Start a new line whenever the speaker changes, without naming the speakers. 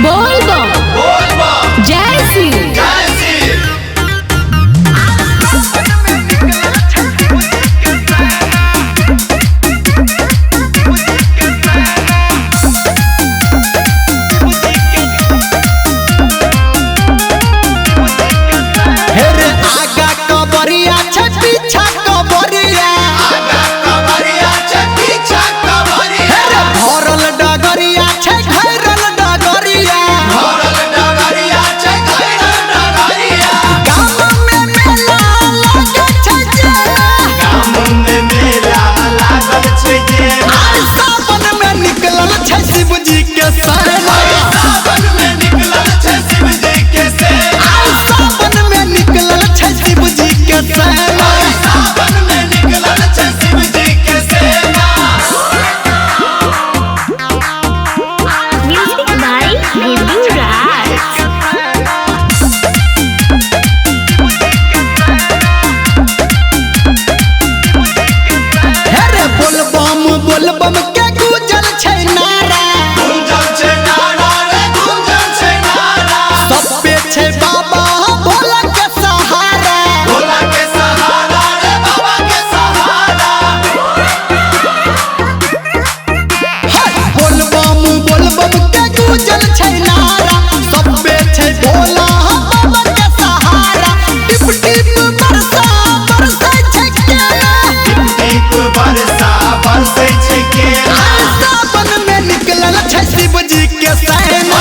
बोल बम जय श्री
बोलबम के गुंजल छै नारा रे गुंजल छै नारा सब पे छै बाबा भोला के सहारा रे बाबा के सहारा बोलबम के गुंजल छै नारा सब पे छै भोला बाबा के सहारा टिप टिप बरसा बरसै छै के टिप बरसा बरसै छै के सावन में निकलल छै शिव जी के सेना।